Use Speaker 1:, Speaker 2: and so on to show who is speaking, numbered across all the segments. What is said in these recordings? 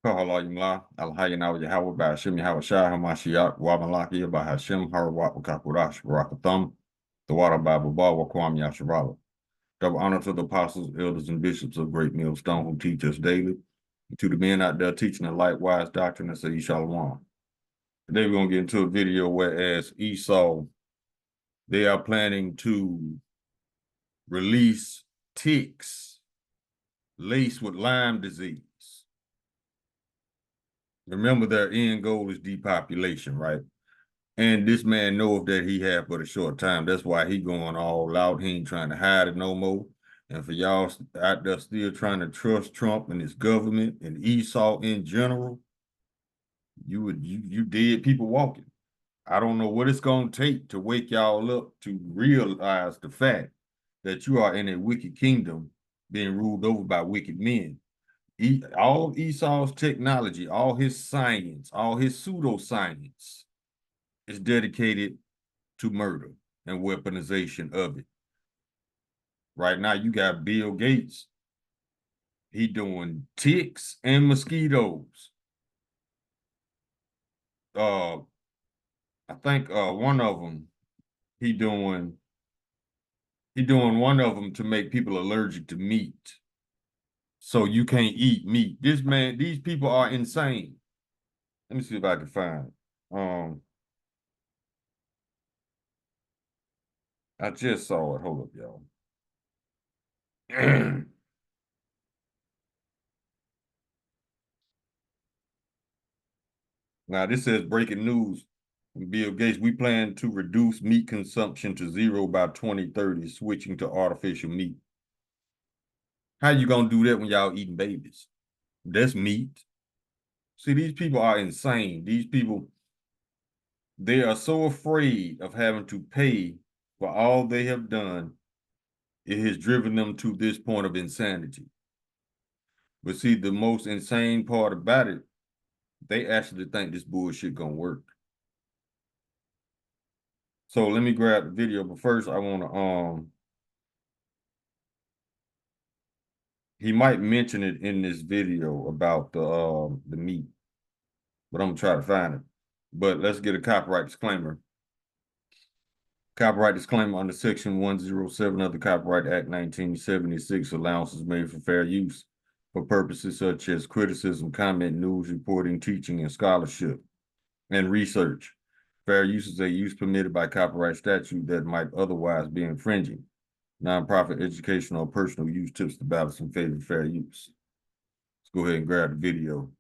Speaker 1: Kahalayimla, Alhayanawa Yahweh, Bashim Yahweh Shah, Hamashiach, Wamalaki, Bahashim, Harawat, Kakurash, Barakathum, the Water Bible, Wakwam Yasharala. Double honor to the apostles, elders, and bishops of Great Millstone who teach us daily. And to the men out there teaching the likewise doctrine, I say Shalom. Today we're going to get into a video whereas Esau, they are planning to release ticks laced with Lyme disease. Remember, their end goal is depopulation, right? And this man knows that he had but a short time. That's why he going all out. He ain't trying to hide it no more. And for y'all out there still trying to trust Trump and his government and Esau in general, you dead people walking. I don't know what it's gonna take to wake y'all up to realize the fact that you are in a wicked kingdom being ruled over by wicked men. All of Esau's technology, all his science, all his pseudoscience is dedicated to murder and weaponization of it. Right now, you got Bill Gates. He doing ticks and mosquitoes. I think one of them, he doing one of them to make people allergic to meat. So you can't eat meat. These people are insane. Let me see if I can find it. I just saw it. Hold up, y'all. Now, this says breaking news from Bill Gates. We plan to reduce meat consumption to 0 by 2030, switching to artificial meat. How you gonna do that when y'all eating babies? That's meat. See, these people are insane. These people, they are so afraid of having to pay for all they have done. It has driven them to this point of insanity. But see, the most insane part about it, they actually think this bullshit gonna work. So let me grab the video, but first I wanna he might mention it in this video about the meat, but I'm gonna try to find it. But let's get a copyright disclaimer. Copyright disclaimer under Section 107 of the Copyright Act 1976, allowances made for fair use for purposes such as criticism, comment, news, reporting, teaching, and scholarship and research. Fair use is a use permitted by copyright statute that might otherwise be infringing. Nonprofit, educational, or personal use tips the balance in favor of fair use. Let's go ahead and grab the video.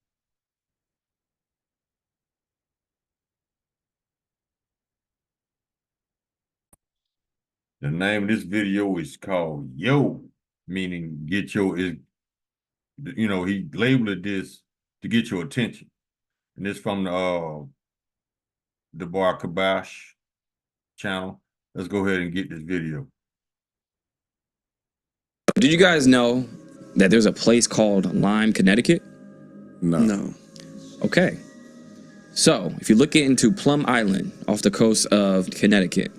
Speaker 1: The name of this video is called Yo, meaning get your, he labeled this to get your attention. And it's from the Bar Kabash channel. Let's go ahead and get this video.
Speaker 2: Did you guys know that there's a place called Lyme, Connecticut?
Speaker 3: No.
Speaker 2: Okay. So if you look into Plum Island off the coast of Connecticut,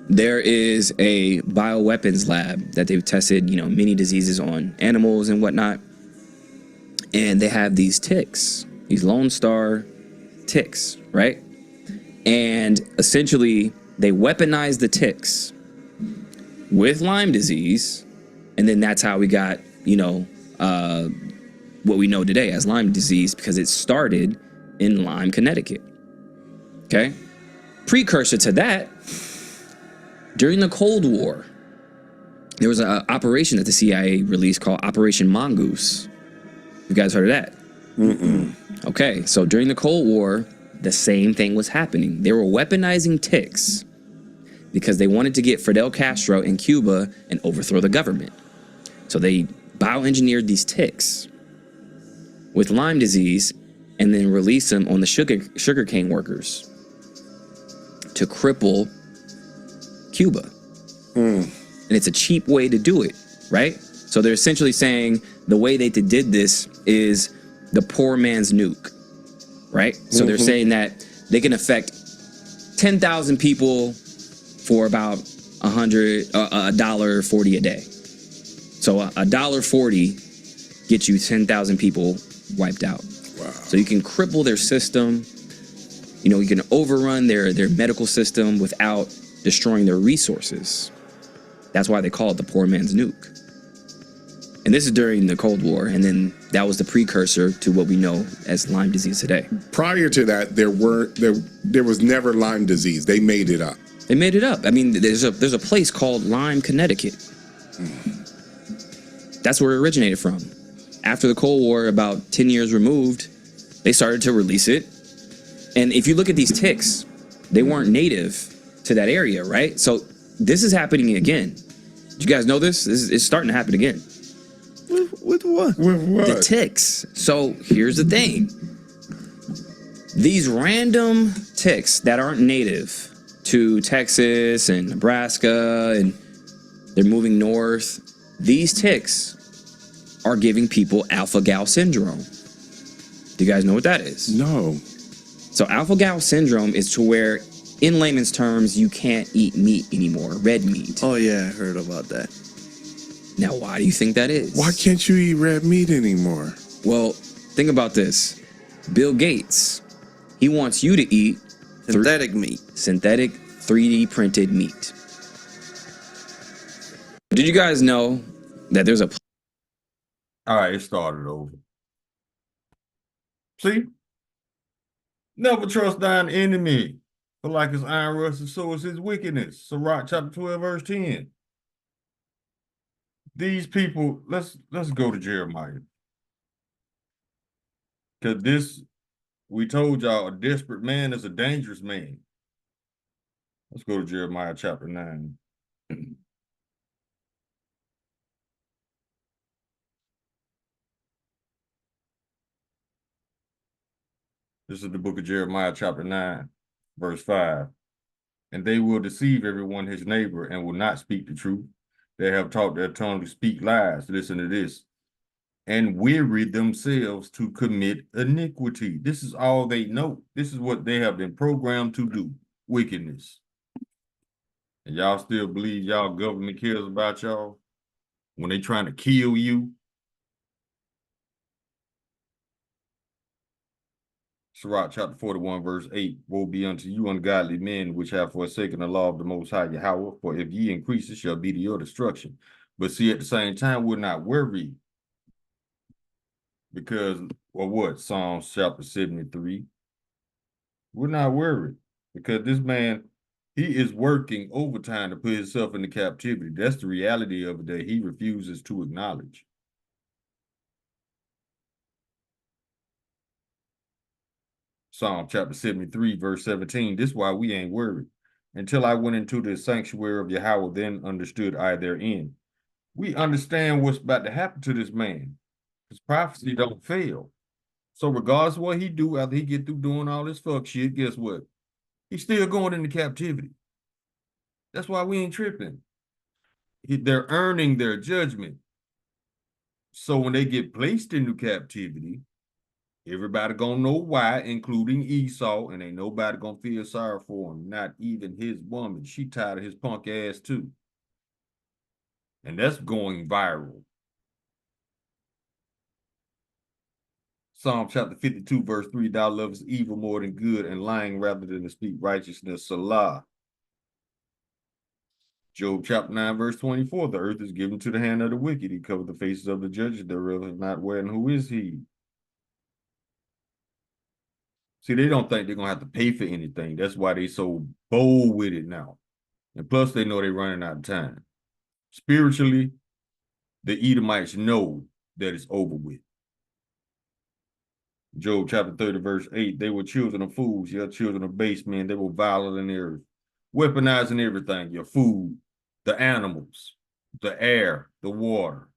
Speaker 2: there is a bioweapons lab that they've tested, many diseases on animals and whatnot. And they have these ticks, these Lone Star ticks, right? And essentially they weaponize the ticks with Lyme disease. And then that's how we got, what we know today as Lyme disease, because it started in Lyme, Connecticut. Okay. Precursor to that, during the Cold War, there was an operation that the CIA released called Operation Mongoose. You guys heard of that? Okay, so during the Cold War, the same thing was happening. They were weaponizing ticks because they wanted to get Fidel Castro in Cuba and overthrow the government. So they bioengineered these ticks with Lyme disease and then released them on the sugarcane workers to cripple Cuba. And it's a cheap way to do it, right? So they're essentially saying the way they did this is the poor man's nuke, right? So they're saying that they can affect 10,000 people for about $1.40 a day. So $1.40 gets you 10,000 people wiped out.
Speaker 3: Wow.
Speaker 2: So you can cripple their system. You know, you can overrun their medical system without destroying their resources. That's why they call it the poor man's nuke. And this is during the Cold War, and then that was the precursor to what we know as Lyme disease today.
Speaker 3: Prior to that, there was never Lyme disease. They made it up.
Speaker 2: They made it up. I mean, there's a place called Lyme, Connecticut. That's where it originated from. After the Cold War, about 10 years removed, they started to release it. And if you look at these ticks, they weren't native to that area, right? So this is happening again. Did you guys know this? It's starting to happen again.
Speaker 4: With what?
Speaker 3: With what?
Speaker 2: The ticks. So here's the thing. These random ticks that aren't native to Texas and Nebraska, and they're moving north, these ticks are giving people alpha-gal syndrome. Do you guys know what that is?
Speaker 3: No.
Speaker 2: So alpha-gal syndrome is to where, in layman's terms, you can't eat meat anymore, red meat.
Speaker 4: Oh yeah, I heard about that.
Speaker 2: Now, why do you think that is?
Speaker 3: Why can't you eat red meat anymore?
Speaker 2: Well, think about this. Bill Gates, he wants you to eat
Speaker 4: Synthetic meat.
Speaker 2: synthetic 3D printed meat. Did you guys know that there's a
Speaker 1: All right, it started over. See? Never trust thine enemy, for like his iron rusted, so is his wickedness. Sirach chapter 12, verse 10. These people, let's go to Jeremiah. Because this, we told y'all, a desperate man is a dangerous man. Let's go to Jeremiah chapter 9. This is the book of Jeremiah chapter 9, verse 5. And they will deceive everyone his neighbor and will not speak the truth. They have taught their tongue to speak lies. Listen to this. And weary themselves to commit iniquity. This is all they know. This is what they have been programmed to do. Wickedness. And y'all still believe y'all government cares about y'all when they trying to kill you? Sirach chapter 41, verse 8. Woe be unto you, ungodly men, which have forsaken the law of the Most High Yahweh, for if ye increase, it shall be to your destruction. But see, at the same time, we're not worried. Because, or what? Psalms chapter 73. We're not worried. Because this man, he is working overtime to put himself into captivity. That's the reality of it that he refuses to acknowledge. Psalm chapter 73, verse 17. This is why we ain't worried. Until I went into the sanctuary of Yahweh, then understood I their end. We understand what's about to happen to this man. His prophecy don't fail. So regardless of what he do after he get through doing all this fuck shit, guess what? He's still going into captivity. That's why we ain't tripping. They're earning their judgment. So when they get placed into captivity, everybody gonna know why, including Esau, and ain't nobody gonna feel sorry for him, not even his woman. She tired of his punk ass too. And that's going viral. Psalm chapter 52, verse 3, thou lovest evil more than good, and lying rather than to speak righteousness. Salah. Job chapter 9, verse 24, the earth is given to the hand of the wicked. He covered the faces of the judges thereof, is not where, and who is he? See, they don't think they're going to have to pay for anything. That's why they so bold with it now. And plus, they know they're running out of time. Spiritually, the Edomites know that it's over with. Job chapter 30, verse 8, they were children of fools, your children of base men. They were violent in the earth, weaponizing everything, your food, the animals, the air, the water.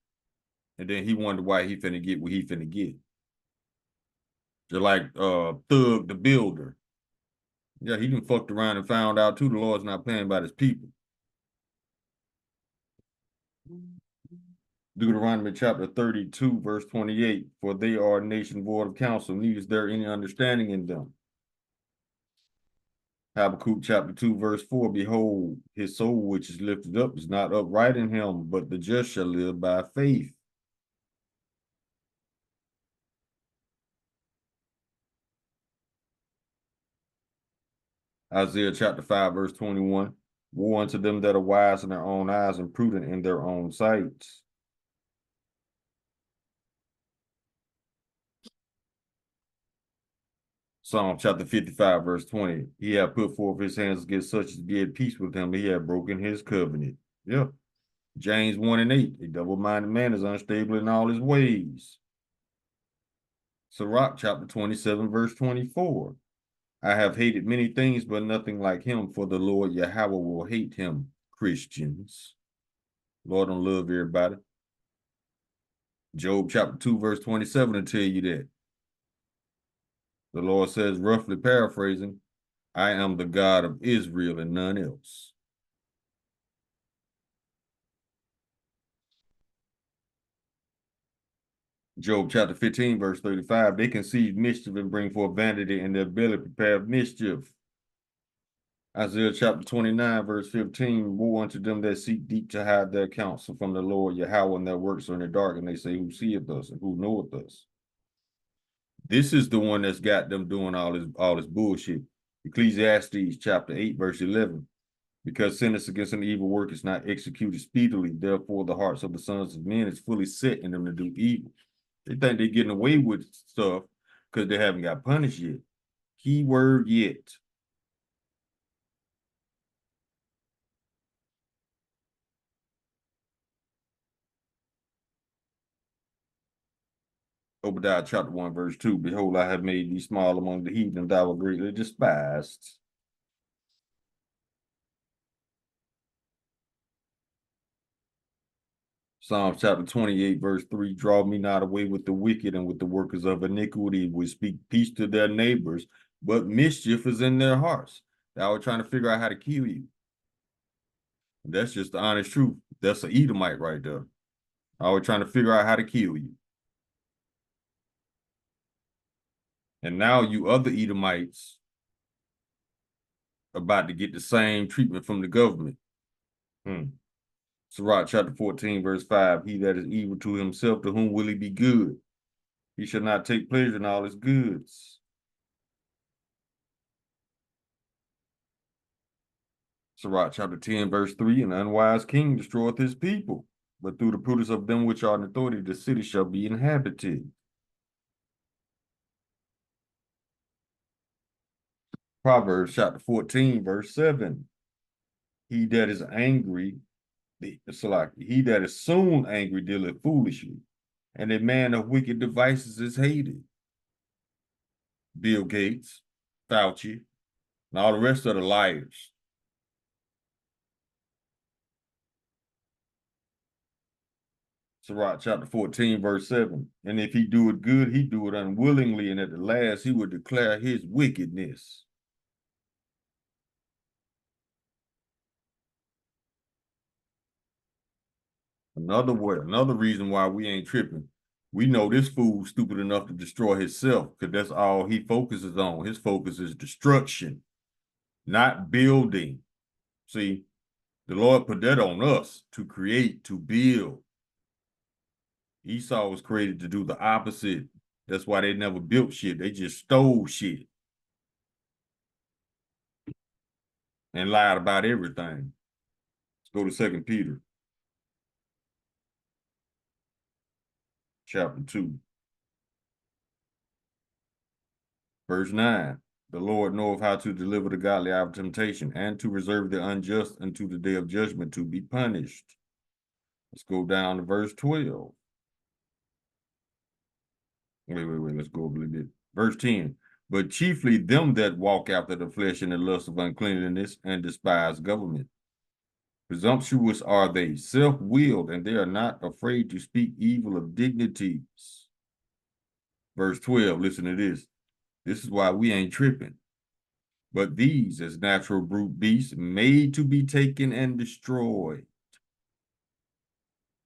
Speaker 1: And then he wondered why he finna get what he finna get. Just like Thug the Builder. Yeah, he done fucked around and found out too the Lord's not playing about his people. Deuteronomy chapter 32, verse 28, for they are a nation void of counsel, neither is there any understanding in them. Habakkuk chapter 2, verse 4, behold, his soul which is lifted up is not upright in him, but the just shall live by faith. Isaiah chapter 5, verse 21. Woe unto them that are wise in their own eyes and prudent in their own sights. Psalm chapter 55, verse 20. He hath put forth his hands against such as be at peace with him. He hath broken his covenant. Yep. James 1 and 8. A double-minded man is unstable in all his ways. Sirach chapter 27, verse 24. I have hated many things, but nothing like him, for the Lord Yahweh will hate him, Christians. Lord don't love everybody. Job chapter 2, verse 27 will tell you that. The Lord says, roughly paraphrasing, I am the God of Israel and none else. Job chapter 15, verse 35, they conceive mischief and bring forth vanity, and their belly prepare mischief. Isaiah chapter 29, verse 15, woe unto them that seek deep to hide their counsel from the Lord Yahweh, and their works are in the dark, and they say, who seeth us and who knoweth us? This is the one that's got them doing all this bullshit. Ecclesiastes chapter 8, verse 11. Because sentence against an evil work is not executed speedily, therefore the hearts of the sons of men is fully set in them to do evil. They think they're getting away with stuff because they haven't got punished yet. Key word yet. Obadiah chapter 1, verse 2. Behold, I have made thee small among the heathen, and thou art greatly despised. Psalms chapter 28, verse 3. Draw me not away with the wicked and with the workers of iniquity, which speak peace to their neighbors, but mischief is in their hearts. Thou art trying to figure out how to kill you. That's just the honest truth. That's an Edomite right there. I was trying to figure out how to kill you. And now you other Edomites about to get the same treatment from the government. Sirach chapter 14, verse 5. He that is evil to himself, to whom will he be good? He shall not take pleasure in all his goods. Sirach chapter 10, verse 3. An unwise king destroyeth his people, but through the prudence of them which are in authority, the city shall be inhabited. Proverbs chapter 14, verse 7. He that is angry, he that is soon angry dealeth foolishly, and a man of wicked devices is hated. Bill Gates, Fauci, and all the rest of the liars. Sirach chapter 14, verse 7. And if he do it good, he do it unwillingly, and at the last he will declare his wickedness. Another reason why we ain't tripping. We know this fool's stupid enough to destroy himself, because that's all he focuses on. His focus is destruction, not building. See, the Lord put that on us to create, to build. Esau was created to do the opposite. That's why they never built shit. They just stole shit and lied about everything. Let's go to 2 Peter chapter 2, verse 9. The Lord knoweth how to deliver the godly out of temptation, and to reserve the unjust unto the day of judgment to be punished. Let's go down to verse 12. Wait, let's go up a little bit. Verse 10. But chiefly them that walk after the flesh and the lust of uncleanness and despise government. Presumptuous are they, self-willed, and they are not afraid to speak evil of dignities. Verse 12, listen to this. This is why we ain't tripping. But these, as natural brute beasts, made to be taken and destroyed,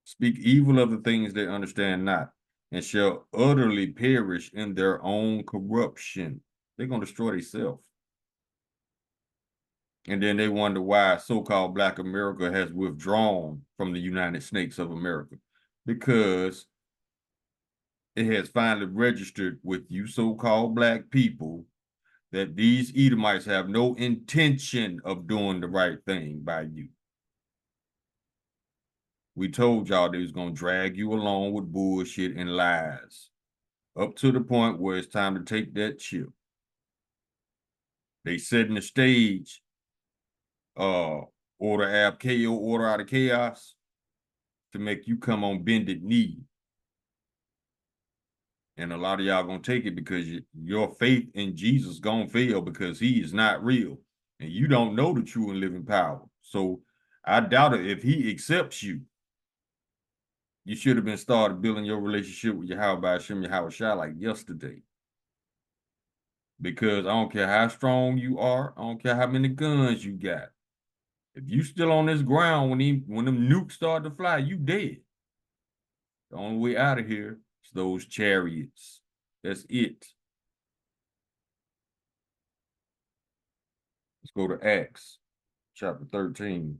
Speaker 1: speak evil of the things they understand not, and shall utterly perish in their own corruption. They're going to destroy themselves. And then they wonder why so-called Black America has withdrawn from the United States of America. Because it has finally registered with you so-called Black people that these Edomites have no intention of doing the right thing by you. We told y'all they was going to drag you along with bullshit and lies up to the point where it's time to take that chip. They setting the stage, order ab KO, order out of chaos, to make you come on bended knee. And a lot of y'all gonna take it because your faith in Jesus gonna fail because he is not real. And you don't know the true and living power. So I doubt it. If he accepts you, you should have been started building your relationship with Yahweh by Hashem Yahweh Shai like yesterday. Because I don't care how strong you are, I don't care how many guns you got. If you still on this ground when them nukes start to fly, you dead. The only way out of here is those chariots. That's it. Let's go to Acts chapter 13,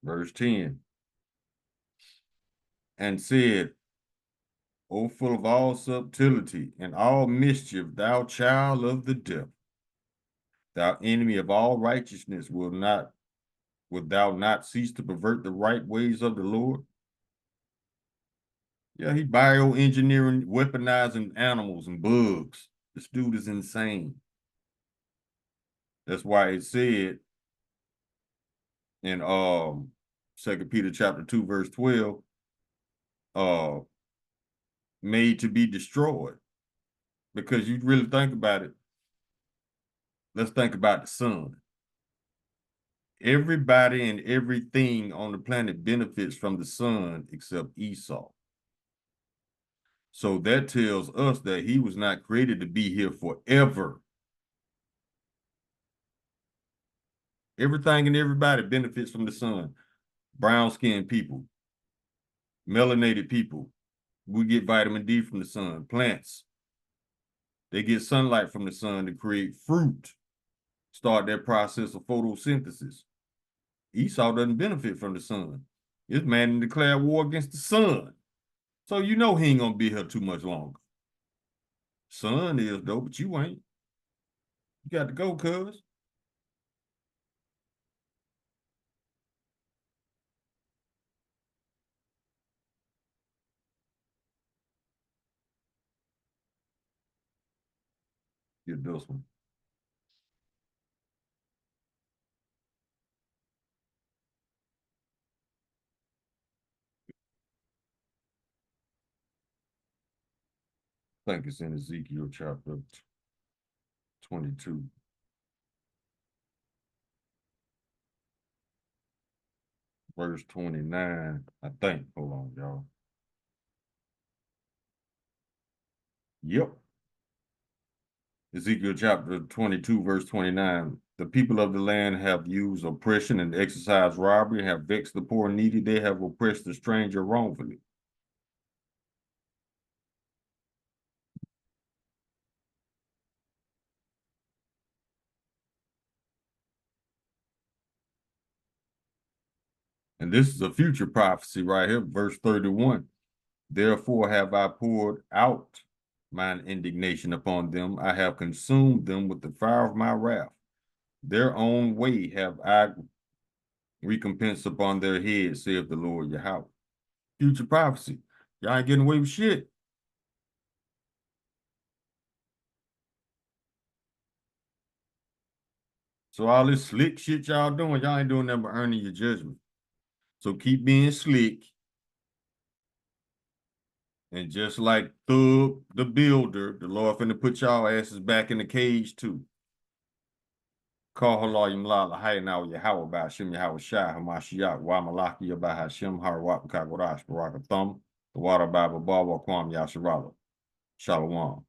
Speaker 1: verse 10. And said, O full of all subtlety and all mischief, thou child of the devil, thou enemy of all righteousness, wilt thou not cease to pervert the right ways of the Lord? Yeah, he bioengineering, weaponizing animals and bugs. This dude is insane. That's why it said in 2 Peter chapter 2, verse 12, made to be destroyed. Because you really think about it, let's think about the sun. Everybody and everything on the planet benefits from the sun except Esau. So that tells us that he was not created to be here forever. Everything and everybody benefits from the sun. Brown-skinned people, melanated people, we get vitamin D from the sun. Plants, they get sunlight from the sun to create fruit, start that process of photosynthesis. Esau doesn't benefit from the sun. This man declared war against the sun. So you know he ain't gonna be here too much longer. Sun is though, but you ain't. You got to go, cuz. Get this one. I think it's in Ezekiel chapter 22. Verse 29, I think. Hold on, y'all. Yep. Ezekiel chapter 22, verse 29. The people of the land have used oppression and exercised robbery, have vexed the poor and needy. They have oppressed the stranger wrongfully. And this is a future prophecy right here, verse 31. Therefore have I poured out mine indignation upon them. I have consumed them with the fire of my wrath. Their own way have I recompensed upon their heads, saith the Lord Yahweh. Future prophecy. Y'all ain't getting away with shit. So all this slick shit y'all doing, y'all ain't doing nothing but earning your judgment. So keep being slick. And just like Thug the Builder, the Lord finna put y'all asses back in the cage too. Call Halayim La Lahai now Yahweh by Hashem Yahweh Shai Hamashiach Wa Malaki Yabah Hashem Harawat Kagorash Baraka Thumb, the Water Bible Bawa Kwam Yasharala. Shalom.